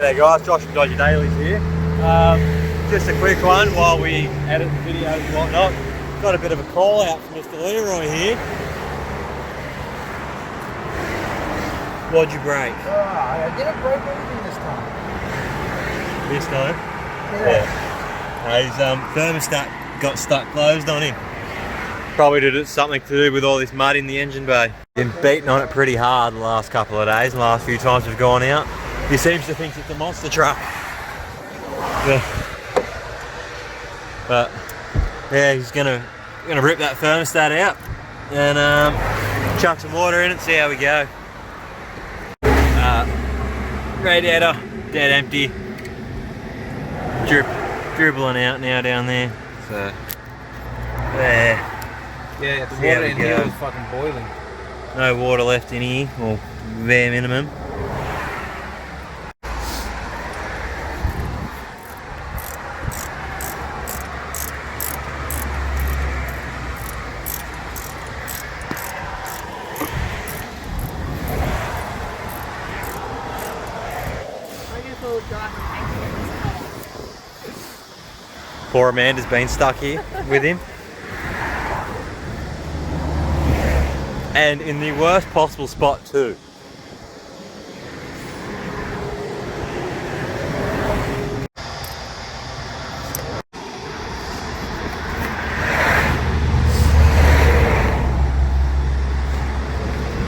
Hey guys, Josh from Dodgy Dailies here. Just a quick one while we edit the videos and whatnot. Got a bit of a call out from Mr. Leeroy here. What'd you break? I didn't break anything this time. This time? Yeah. His thermostat got stuck closed on him. Probably did it something to do with all this mud in the engine bay. Been beating on it pretty hard the last couple of days, the last few times we've gone out. He seems to think it's a monster truck. Yeah. But yeah, he's gonna rip that thermostat out and chuck some water in it, see how we go. Radiator dead empty. Dribbling out now down there. So there. Yeah, the water in here is fucking boiling. No water left in here, or bare minimum. Poor Amanda's been stuck here with him. And in the worst possible spot too.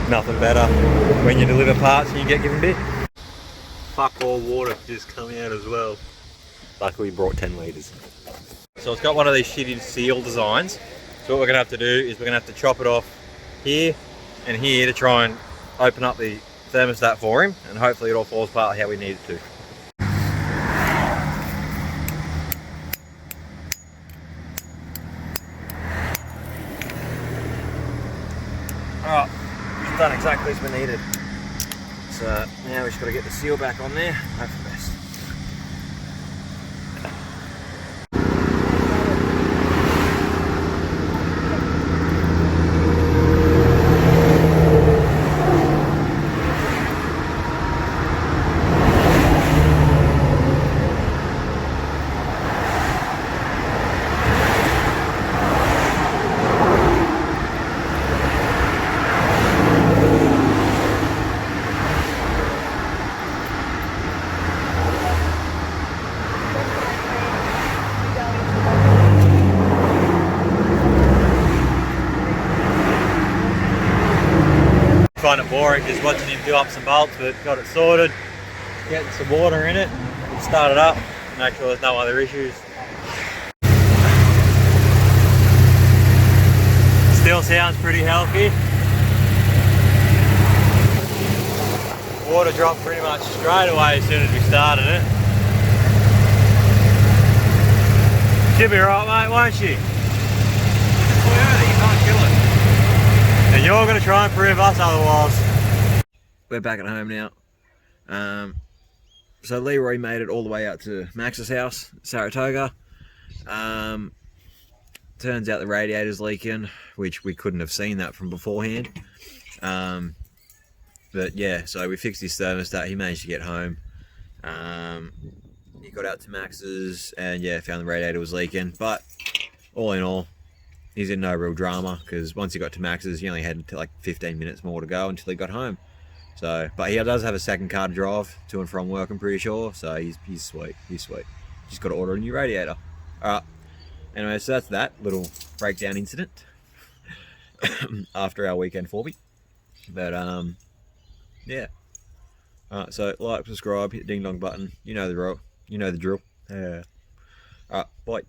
Nothing better when you deliver parts and you get given bit. Fuck all water just coming out as well. Luckily we brought 10 litres. So it's got one of these shitty seal designs. So what we're gonna have to do is we're gonna have to chop it off here and here to try and open up the thermostat for him, and hopefully it all falls apart how we need it to. Alright, it's done exactly as we needed. So now we just got to get the seal back on there. Hope for the best. Find it boring just watching him do up some bolts, but got it sorted, getting some water in it, start it up, make sure there's no other issues. Still sounds pretty healthy. Water dropped pretty much straight away as soon as we started it. She'll be right, mate, won't she? You can't kill it. And you're going to try and prove us otherwise. We're back at home now. So Leeroy made it all the way out to Max's house, Saratoga. Turns out the radiator's leaking, which we couldn't have seen that from beforehand. But yeah, so we fixed his thermostat. He managed to get home. He got out to Max's and yeah, found the radiator was leaking. But all in all, he's in no real drama, because once he got to Max's, he only had like 15 minutes more to go until he got home. So, but he does have a second car to drive to and from work, I'm pretty sure. So he's sweet. He's sweet. Just got to order a new radiator. All right. Anyway, so that's that little breakdown incident after our weekend Forby. But yeah. All right. So like, subscribe, hit the ding dong button. You know the drill. You know the drill. All right. Bye.